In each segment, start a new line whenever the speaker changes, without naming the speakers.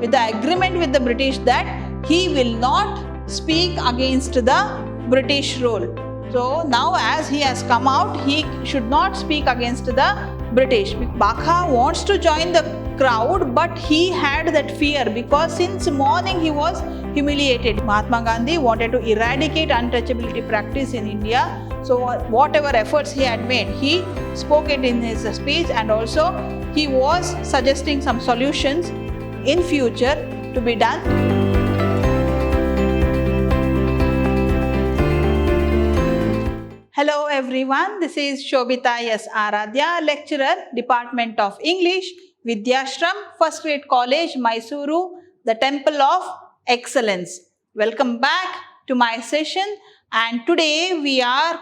with the agreement with the British that he will not speak against the British rule. So now as he has come out, he should not speak against the British. BACHA wants to join the crowd, but he had that fear because since morning he was humiliated. Mahatma Gandhi wanted to eradicate untouchability practice in India. So whatever efforts he had made, he spoke it in his speech, and also he was suggesting some solutions in future to be done. Hello everyone, this is Shobita S. Aradhya, lecturer, Department of English, Vidhyaashram, First Grade College, MYSURU, the Temple of Excellence. Welcome back to my session, and today we are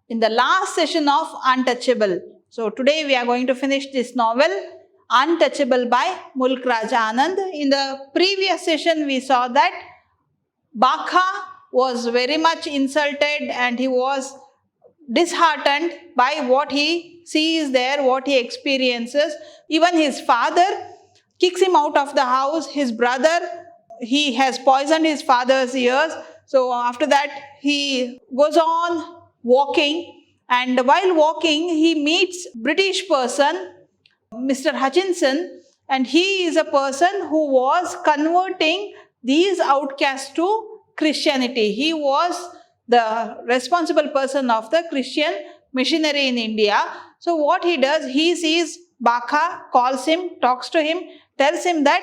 in the last session of Untouchable. So today we are going to finish this novel, Untouchable by Mulk Raj Anand. In the previous session we saw that BACHA was very much insulted and he was disheartened by what he sees there, what he experiences. Even his father kicks him out of the house. His brother, he has poisoned his father's ears. So after that he goes on walking, and while walking he meets British person, Mr. Hutchinson, and he is a person who was converting these outcasts to Christianity. He was the responsible person of the Christian missionary in India. So what he does, he sees BACHA, calls him, talks to him, tells him that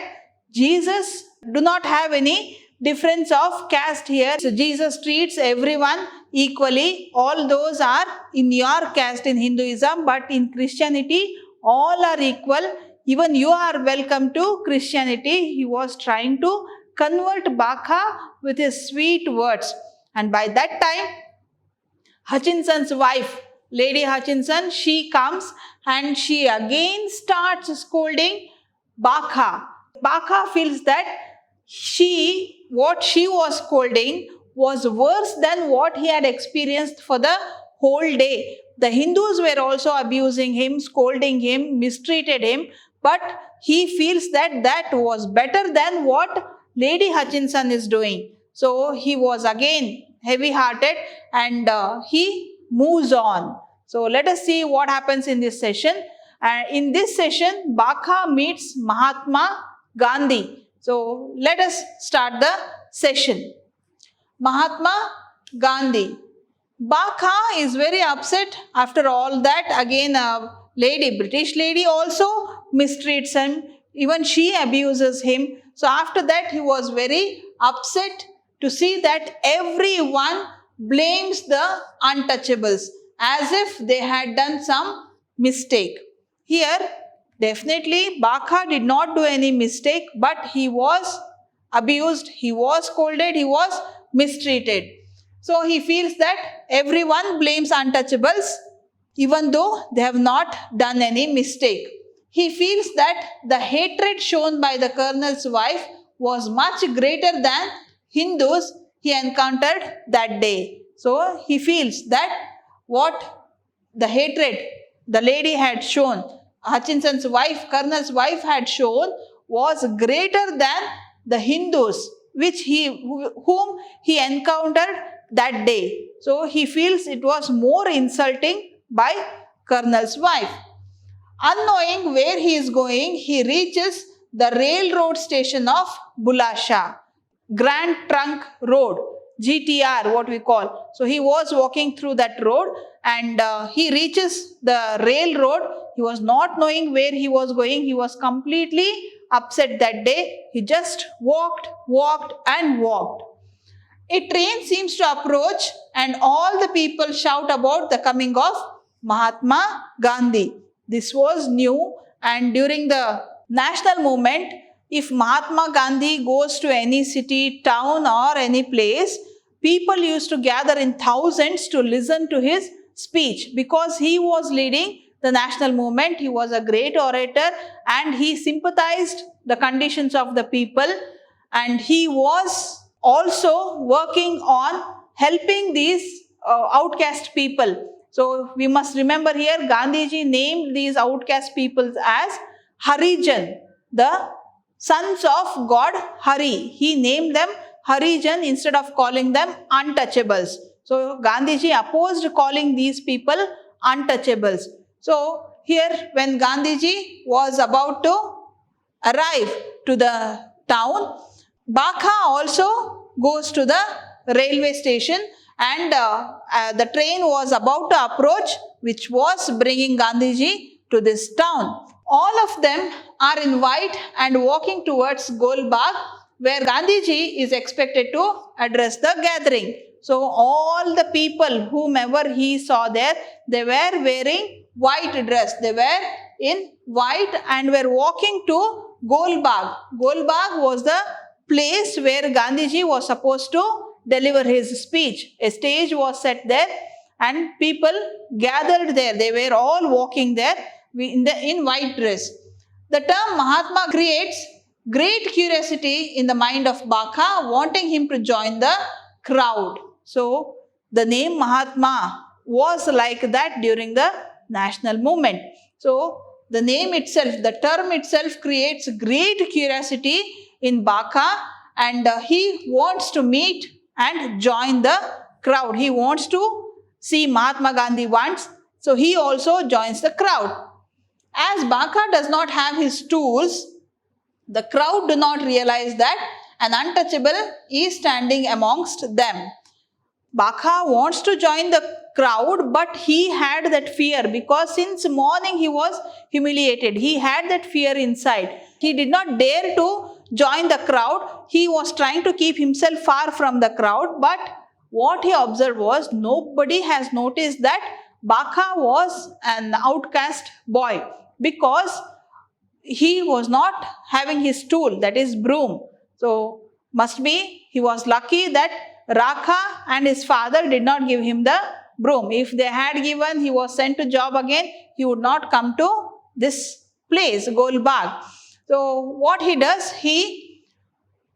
Jesus do not have any difference of caste here. So Jesus treats everyone equally. All those are in your caste in Hinduism, but in Christianity all are equal. Even you are welcome to Christianity. He was trying to convert BACHA with his sweet words. And by that time, Hutchinson's wife, Lady Hutchinson, she comes and she again starts scolding BACHA. BACHA feels that what she was scolding was worse than what he had experienced for the whole day. The Hindus were also abusing him, scolding him, mistreated him, but he feels that that was better than what Lady Hutchinson is doing. So he was again heavy-hearted and he moves on. So let us see what happens in this session. In this session, BACHA meets Mahatma Gandhi. So let us start the session. Mahatma Gandhi. BACHA is very upset after all that. Again, a British lady also mistreats him. Even she abuses him. So after that, he was very upset to see that everyone blames the untouchables as if they had done some mistake. Here, definitely BACHA did not do any mistake, but he was abused, he was scolded, he was mistreated. So he feels that everyone blames untouchables even though they have not done any mistake. He feels that the hatred shown by the colonel's wife was much greater than Hindus he encountered that day. So he feels that what the hatred the lady had shown, Hutchinson's wife, colonel's wife had shown, was greater than the Hindus whom he encountered that day. So he feels it was more insulting by colonel's wife. Unknowing where he is going, he reaches the railroad station of Bulasha, Grand Trunk Road, GTR, what we call. So he was walking through that road and he reaches the railroad. He was not knowing where he was going. He was completely upset that day. He just walked and walked. A train seems to approach and all the people shout about the coming of Mahatma Gandhi. This was new, and during the national movement, if Mahatma Gandhi goes to any city, town or any place, people used to gather in thousands to listen to his speech because he was leading the national movement. He was a great orator and he sympathized the conditions of the people, and he was also working on helping these outcast people. So we must remember here Gandhiji named these outcast peoples as Harijan, the sons of God Hari. He named them Harijan instead of calling them untouchables. So Gandhiji opposed calling these people untouchables. So here when Gandhiji was about to arrive to the town, Baka also goes to the railway station, and the train was about to approach, which was bringing Gandhiji to this town. All of them are in white and walking towards Golbagh, where Gandhiji is expected to address the gathering. So all the people, whomever he saw there, they were wearing white dress. They were in white and were walking to Golbagh. Golbagh was the place where Gandhiji was supposed to deliver his speech. A stage was set there and people gathered there. They were all walking there in white dress. The term Mahatma creates great curiosity in the mind of Baka, wanting him to join the crowd. So the name Mahatma was like that during the national movement. So the name itself, the term itself creates great curiosity in Baka, and he wants to meet and join the crowd. He wants to see Mahatma Gandhi once, so he also joins the crowd. As Baka does not have his tools, the crowd do not realize that an untouchable is standing amongst them. Baka wants to join the crowd, but he had that fear because since morning he was humiliated. He had that fear inside. He did not dare to join the crowd. He was trying to keep himself far from the crowd, but what he observed was nobody has noticed that Baka was an outcast boy because he was not having his tool, that is broom. So must be he was lucky that Rakha and his father did not give him the broom. If they had given, he was sent to job again, he would not come to this place, Golbagh. So what he does, he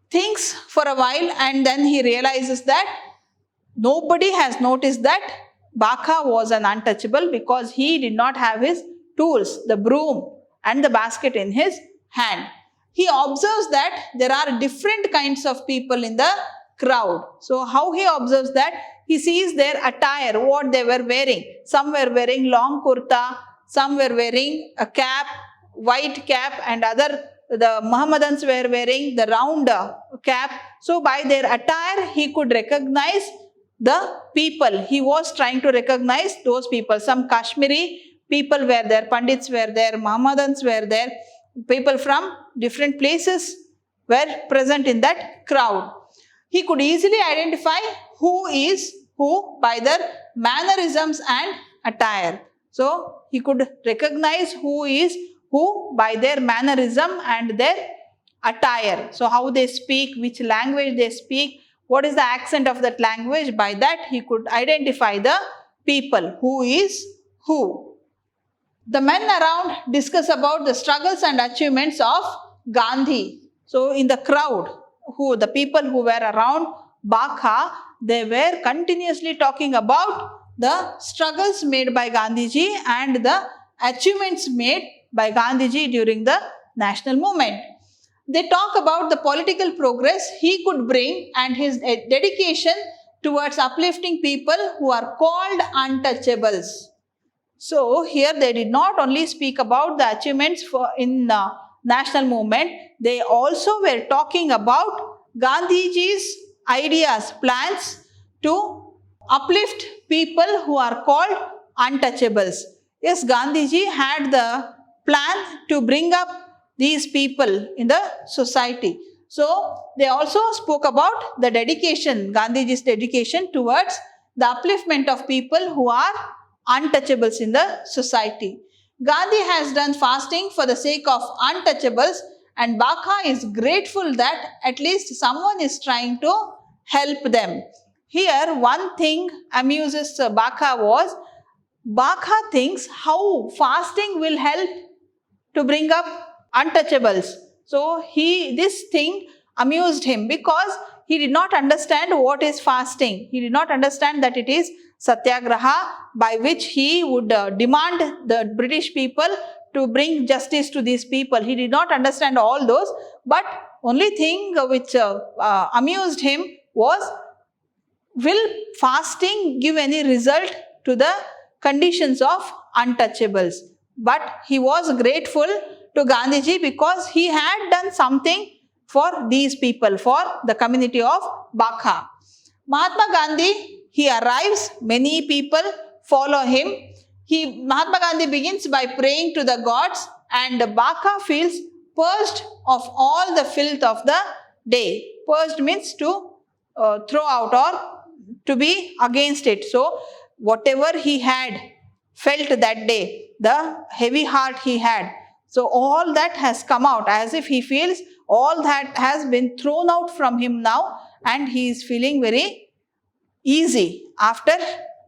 thinks for a while and then he realizes that nobody has noticed that Baka was an untouchable because he did not have his tools, the broom and the basket in his hand. He observes that there are different kinds of people in the crowd. So how he observes that? He sees their attire, what they were wearing. Some were wearing long kurta, some were wearing a cap, white cap, and the Muhammadans were wearing the round cap. So by their attire, he could recognize the people. He was trying to recognize those people. Some Kashmiri people were there, Pandits were there, Muhammadans were there, people from different places were present in that crowd. He could easily identify who is who by their mannerisms and attire. So he could recognize who is who by their mannerism and their attire. So how they speak, which language they speak, what is the accent of that language, by that he could identify the people, who is who. The men around discuss about the struggles and achievements of Gandhi. So in the crowd, the people who were around Baka, they were continuously talking about the struggles made by Gandhiji and the achievements made by Gandhiji during the national movement. They talk about the political progress he could bring and his dedication towards uplifting people who are called untouchables. So here they did not only speak about the achievements in national movement, they also were talking about Gandhiji's ideas, plans to uplift people who are called untouchables. Yes, Gandhiji had the plan to bring up these people in the society. So they also spoke about the dedication, Gandhiji's dedication towards the upliftment of people who are untouchables in the society. Gandhi has done fasting for the sake of untouchables, and Baka is grateful that at least someone is trying to help them. Here one thing amuses Baka was, Baka thinks how fasting will help to bring up untouchables. So this thing amused him because he did not understand what is fasting. He did not understand that it is satyagraha, by which he would demand the British people to bring justice to these people. He did not understand all those, but only thing which amused him was, will fasting give any result to the conditions of untouchables? But he was grateful to Gandhiji because he had done something for these people, for the community of Bakha. Mahatma Gandhi, he arrives, many people follow him. Mahatma Gandhi begins by praying to the gods, and Bakha feels purged of all the filth of the day. Purged means to throw out or to be against it. So, whatever he had felt that day, the heavy heart he had, so all that has come out, as if he feels all that has been thrown out from him now, and he is feeling very easy after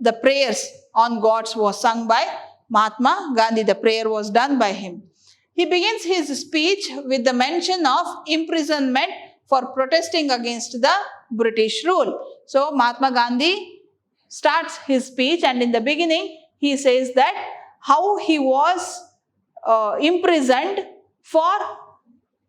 the prayers on gods was sung by Mahatma Gandhi. The prayer was done by him. He begins his speech with the mention of imprisonment for protesting against the British rule. So Mahatma Gandhi starts his speech, and in the beginning he says that how he was imprisoned for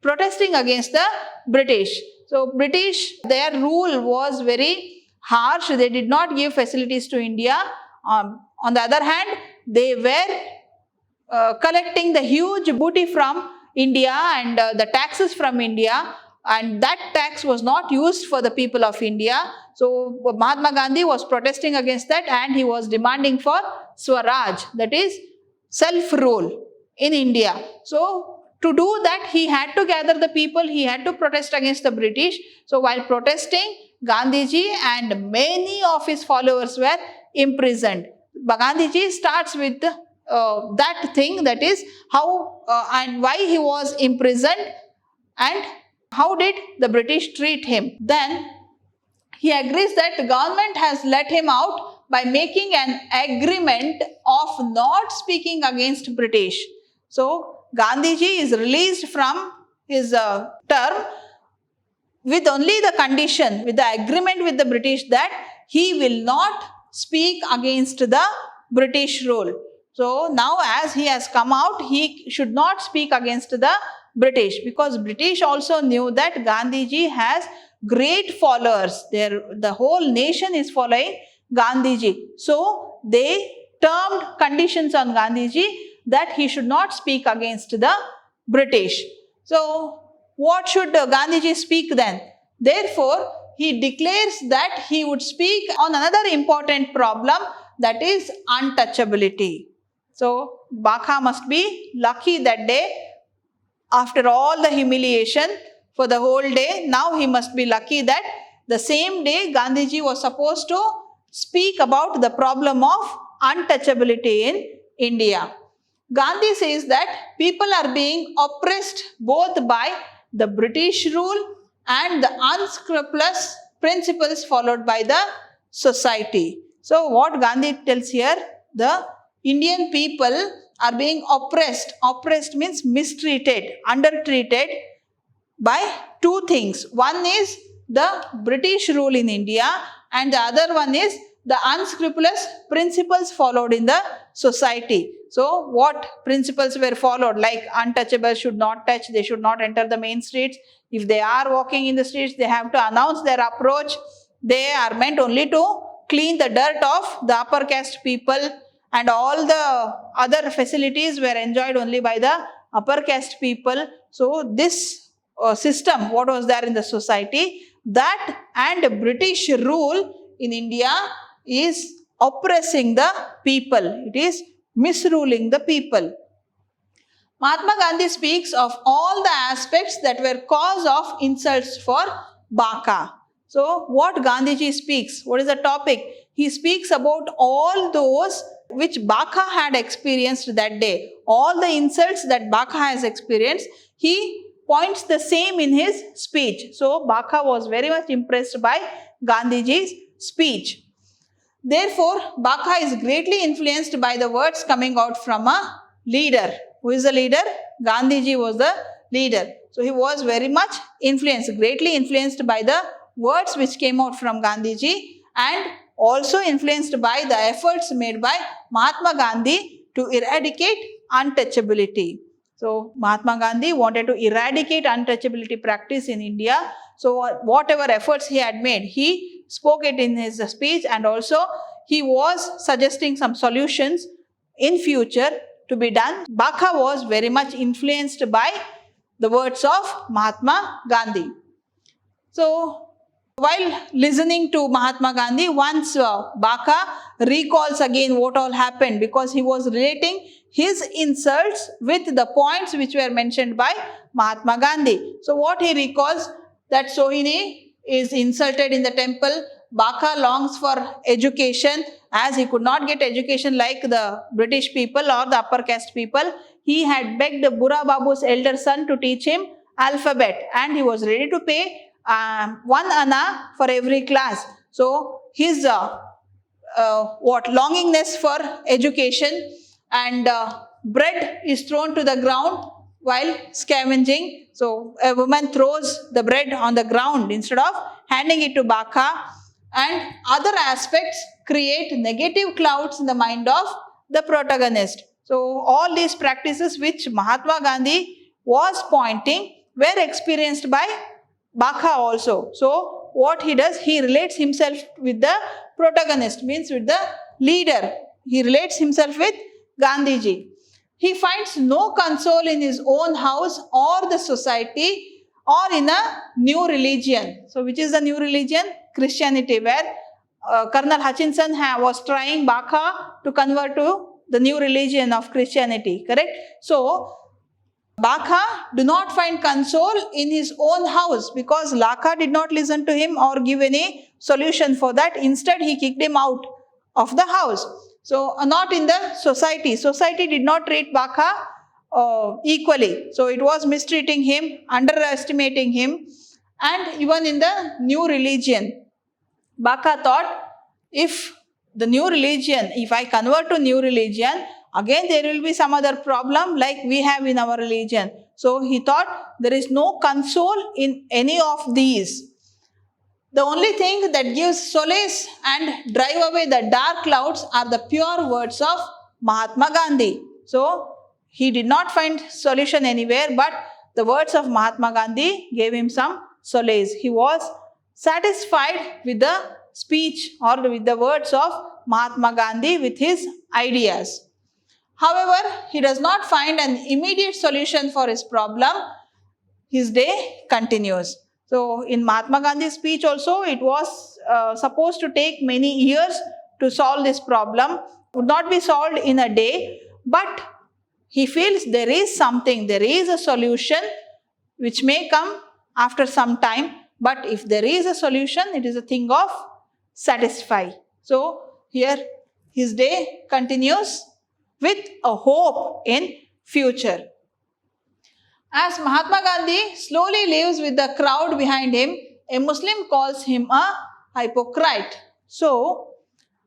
protesting against the British. So British, their rule was very harsh. They did not give facilities to India. On the other hand, they were collecting the huge booty from India and the taxes from India, and that tax was not used for the people of India. So Mahatma Gandhi was protesting against that, and he was demanding for Swaraj, that is self-rule in India. So to do that, he had to gather the people, he had to protest against the British. So while protesting, Gandhiji and many of his followers were imprisoned. Gandhiji starts with that thing, that is how and why he was imprisoned and how did the British treat him. Then he agrees that the government has let him out by making an agreement of not speaking against British. So Gandhiji is released from his term with only the condition, with the agreement with the British, that he will not speak against the British rule. So now as he has come out, he should not speak against the British, because British also knew that Gandhiji has great followers. The whole nation is following Gandhiji. So they termed conditions on Gandhiji that he should not speak against the British. So what should Gandhiji speak then? Therefore, he declares that he would speak on another important problem, that is untouchability. So Bakha must be lucky that day. After all the humiliation for the whole day, now he must be lucky that the same day Gandhiji was supposed to speak about the problem of untouchability in India. Gandhi says that people are being oppressed both by the British rule and the unscrupulous principles followed by the society. So what Gandhi tells here, the Indian people are being oppressed. Oppressed means mistreated, undertreated by two things. One is the British rule in India, and the other one is the unscrupulous principles followed in the society. So what principles were followed? Like untouchables should not touch, they should not enter the main streets. If they are walking in the streets, they have to announce their approach. They are meant only to clean the dirt of the upper caste people, and all the other facilities were enjoyed only by the upper caste people. So this system, what was there in the society, that and British rule in India is oppressing the people. It is misruling the people. Mahatma Gandhi speaks of all the aspects that were cause of insults for Bakha. So what Gandhiji speaks, what is the topic? He speaks about all those which Bakha had experienced that day. All the insults that Bakha has experienced, he points the same in his speech. So Bakha was very much impressed by Gandhiji's speech. Therefore, Bakha is greatly influenced by the words coming out from a leader. Who is the leader? Gandhiji was the leader. So he was very much influenced, greatly influenced by the words which came out from Gandhiji, and also influenced by the efforts made by Mahatma Gandhi to eradicate untouchability. So Mahatma Gandhi wanted to eradicate untouchability practice in India. So whatever efforts he had made, he spoke it in his speech, and also he was suggesting some solutions in future to be done. BACA was very much influenced by the words of Mahatma Gandhi. So while listening to Mahatma Gandhi, once BACA recalls again what all happened, because he was relating his insults with the points which were mentioned by Mahatma Gandhi. So what he recalls, that Sohini is insulted in the temple, BACA longs for education, as he could not get education like the British people or the upper caste people. He had begged Burra Babu's elder son to teach him alphabet, and he was ready to pay 1 anna for every class. So his longingness for education, and bread is thrown to the ground while scavenging. So a woman throws the bread on the ground instead of handing it to BACA, and other aspects create negative clouds in the mind of the protagonist. So all these practices which Mahatma Gandhi was pointing were experienced by BACA also. So what he does, he relates himself with the protagonist, means with the leader. He relates himself with Gandhiji. He finds no console in his own house or the society or in a new religion. So which is the new religion? Christianity, where Colonel Hutchinson was trying BACA to convert to the new religion of Christianity, correct? So BACA do not find console in his own house, because Laka did not listen to him or give any solution for that. Instead, he kicked him out of the house. So not in the society. Society did not treat BACA equally. So it was mistreating him, underestimating him, and even in the new religion. BACA thought, if the new religion, if I convert to new religion, again there will be some other problem like we have in our religion. So he thought there is no console in any of these. The only thing that gives solace and drive away the dark clouds are the pure words of Mahatma Gandhi. So he did not find solution anywhere, but the words of Mahatma Gandhi gave him some solace. He was satisfied with the speech or with the words of Mahatma Gandhi, with his ideas. However, he does not find an immediate solution for his problem. His day continues. So in Mahatma Gandhi's speech also, it was supposed to take many years to solve this problem. Would not be solved in a day, but he feels there is something, there is a solution which may come after some time. But if there is a solution, it is a thing of satisfy. So here his day continues with a hope in future. As Mahatma Gandhi slowly leaves with the crowd behind him, a Muslim calls him a hypocrite. So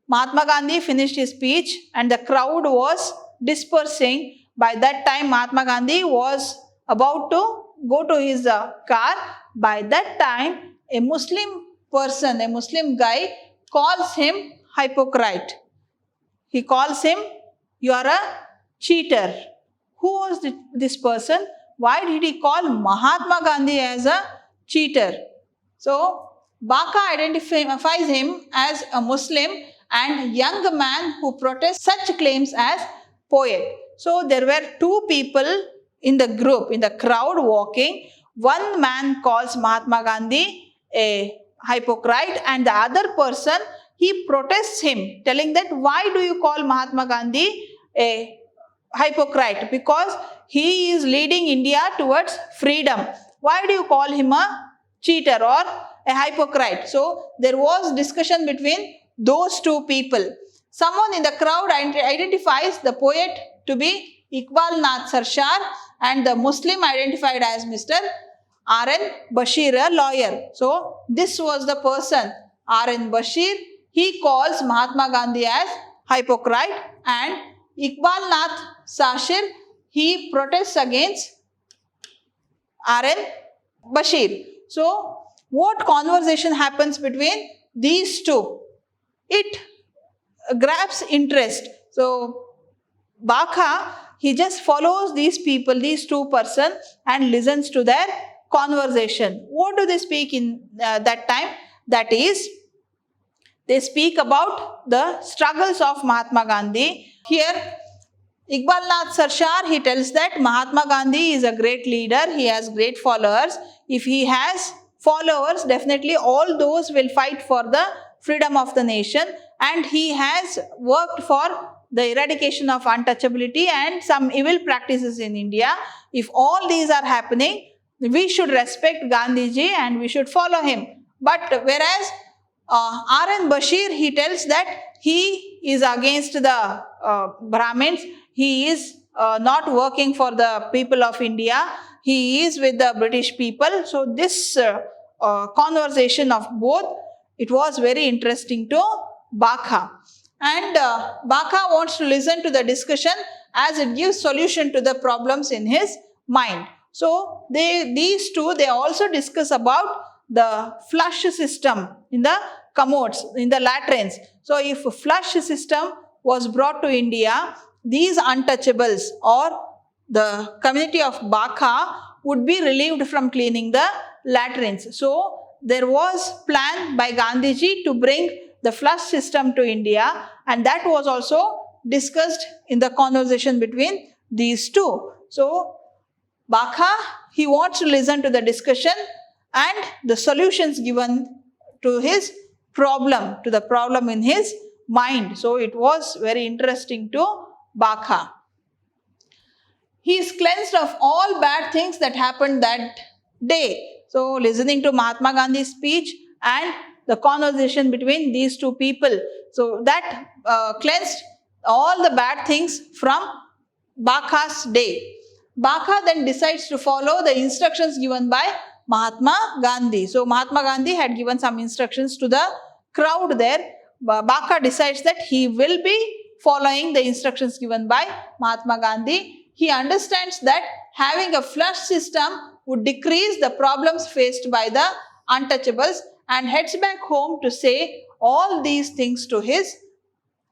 Mahatma Gandhi finished his speech and the crowd was dispersing. By that time Mahatma Gandhi was about to go to his car. By that time a Muslim person, a Muslim guy calls him hypocrite. He calls him, you are a cheater. Who was this person? Why did he call Mahatma Gandhi as a cheater? So BACA identifies him as a Muslim and young man who protests such claims as poet. So there were two people in the group, in the crowd walking. One man calls Mahatma Gandhi a hypocrite, and the other person, he protests him, telling that why do you call Mahatma Gandhi a hypocrite? Because he is leading India towards freedom. Why do you call him a cheater or a hypocrite? So there was discussion between those two people. Someone in the crowd identifies the poet to be Iqbal Nath Sarshar and the Muslim identified as Mr. R.N. Bashir, a lawyer. So this was the person, R.N. Bashir. He calls Mahatma Gandhi as hypocrite, and Iqbal Nath Sarshar, he protests against R.N. Bashir. So what conversation happens between these two? It grabs interest. So BACA, he just follows these people, these two persons, and listens to their conversation. What do they speak in that time? That is, they speak about the struggles of Mahatma Gandhi. Here, Iqbal Nath Sarshar, he tells that Mahatma Gandhi is a great leader, he has great followers. If he has followers, definitely all those will fight for the freedom of the nation, and he has worked for the eradication of untouchability and some evil practices in India. If all these are happening, we should respect Gandhiji and we should follow him. But whereas R.N. Bashir, he tells that he is against the Brahmins, he is not working for the people of India, he is with the British people. So this conversation of both, it was very interesting to B.C.A. And B.C.A. wants to listen to the discussion as it gives solution to the problems in his mind. So these two, they also discuss about the flush system in the commodes, in the latrines. So if a flush system was brought to India, these untouchables or the community of B.C.A. would be relieved from cleaning the latrines. So there was plan by Gandhiji to bring the flush system to India, and that was also discussed in the conversation between these two. So B.C.A., he wants to listen to the discussion and the solutions given to his problem, to the problem in his mind. So it was very interesting to B.C.A. He is cleansed of all bad things that happened that day. So listening to Mahatma Gandhi's speech and the conversation between these two people, so that cleansed all the bad things from B.C.A.'s day. B.C.A. then decides to follow the instructions given by Mahatma Gandhi. So Mahatma Gandhi had given some instructions to the crowd there. B.C.A. decides that he will be following the instructions given by Mahatma Gandhi. He understands that having a flush system would decrease the problems faced by the untouchables, and heads back home to say all these things to his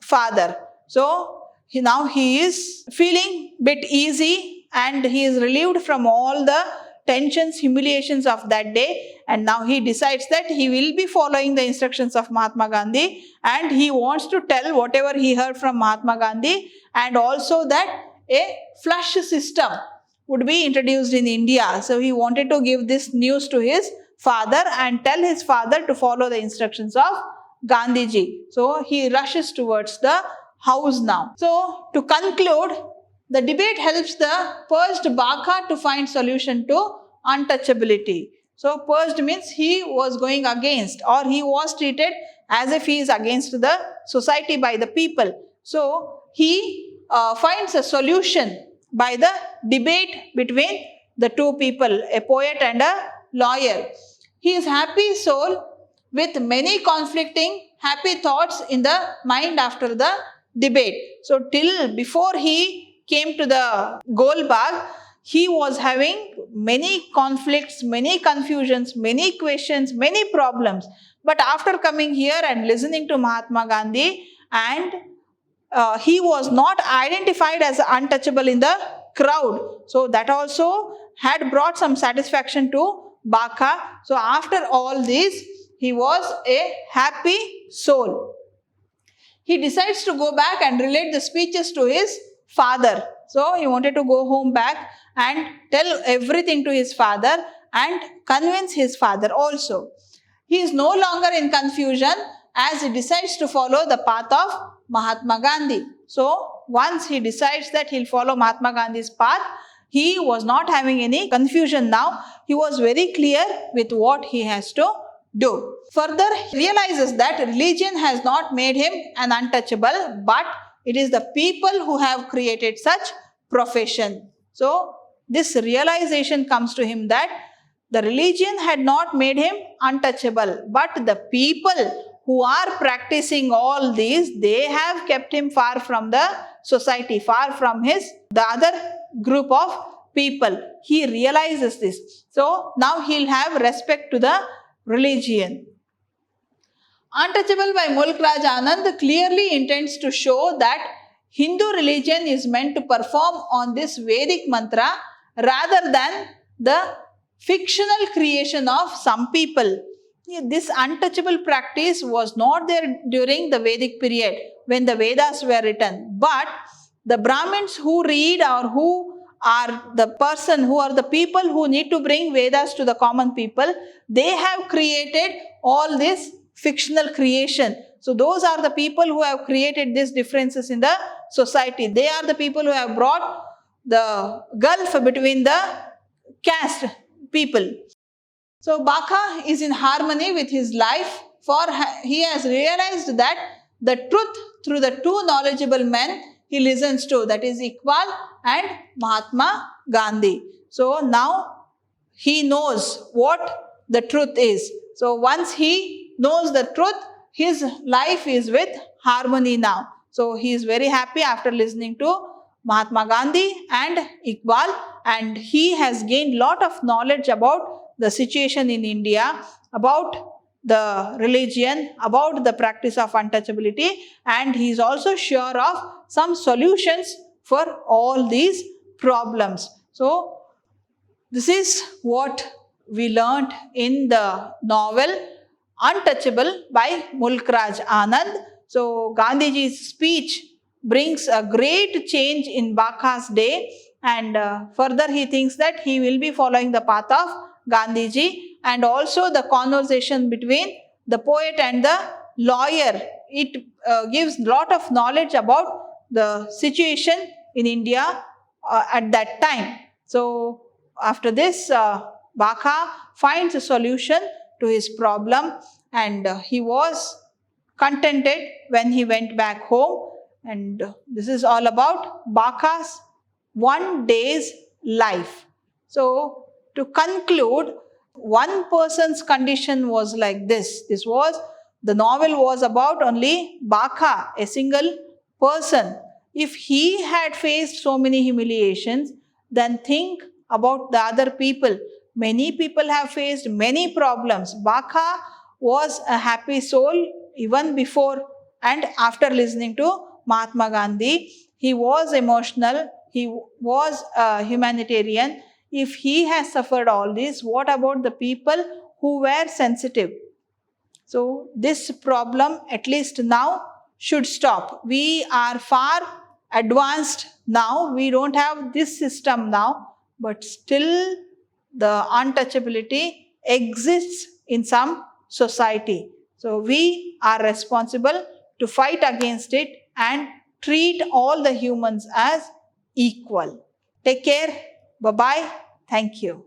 father. So now he is feeling bit easy and he is relieved from all the tensions, humiliations of that day, and now he decides that he will be following the instructions of Mahatma Gandhi, and he wants to tell whatever he heard from Mahatma Gandhi, and also that a flush system would be introduced in India. So he wanted to give this news to his father and tell his father to follow the instructions of Gandhiji. So he rushes towards the house now. So to conclude, the debate helps the purged B.C.A. to find solution to untouchability. So purged means he was going against, or he was treated as if he is against the society by the people. So he finds a solution by the debate between the two people, a poet and a lawyer. He is happy soul with many conflicting happy thoughts in the mind after the debate. So till before he came to the Golbagh, he was having many conflicts, many confusions, many questions, many problems. But after coming here and listening to Mahatma Gandhi, and he was not identified as untouchable in the crowd. So that also had brought some satisfaction to B.C.A. So after all this, he was a happy soul. He decides to go back and relate the speeches to his father. So he wanted to go home back and tell everything to his father and convince his father also. He is no longer in confusion as he decides to follow the path of Mahatma Gandhi. So once he decides that he'll follow Mahatma Gandhi's path, he was not having any confusion now. He was very clear with what he has to do. Further, he realizes that religion has not made him an untouchable, but it is the people who have created such profession. So this realization comes to him that the religion had not made him untouchable, but the people who are practicing all these, they have kept him far from the society, far from the other group of people. He realizes this. So now he'll have respect to the religion. Untouchable by Mulk Raj Anand clearly intends to show that Hindu religion is meant to perform on this Vedic mantra rather than the fictional creation of some people. This untouchable practice was not there during the Vedic period when the Vedas were written, but the Brahmins who read or who are the people who need to bring Vedas to the common people, they have created all this fictional creation. So those are the people who have created these differences in the society. They are the people who have brought the gulf between the caste people. So Baka is in harmony with his life, for he has realized that the truth through the two knowledgeable men he listens to, that is Iqbal and Mahatma Gandhi. So now he knows what the truth is. So once he knows the truth, his life is with harmony now. So he is very happy after listening to Mahatma Gandhi and Iqbal, and he has gained lot of knowledge about the situation in India, about the religion, about the practice of untouchability, and he is also sure of some solutions for all these problems. So this is what we learnt in the novel Untouchable by Mulk Raj Anand. So Gandhiji's speech brings a great change in Baka's day, and further he thinks that he will be following the path of Gandhiji, and also the conversation between the poet and the lawyer. It gives lot of knowledge about the situation in India at that time. So after this, Baka finds a solution to his problem, and he was contented when he went back home. And this is all about Baka's one day's life. So to conclude, one person's condition was like this. The novel was about only Baka, a single person. If he had faced so many humiliations, then think about the other people. Many people have faced many problems. Baka was a happy soul even before and after listening to Mahatma Gandhi. He was emotional. He was a humanitarian. If he has suffered all this, what about the people who were sensitive? So this problem, at least now, should stop. We are far advanced now. We don't have this system now, but still the untouchability exists in some society. So we are responsible to fight against it and treat all the humans as equal. Take care. Bye-bye. Thank you.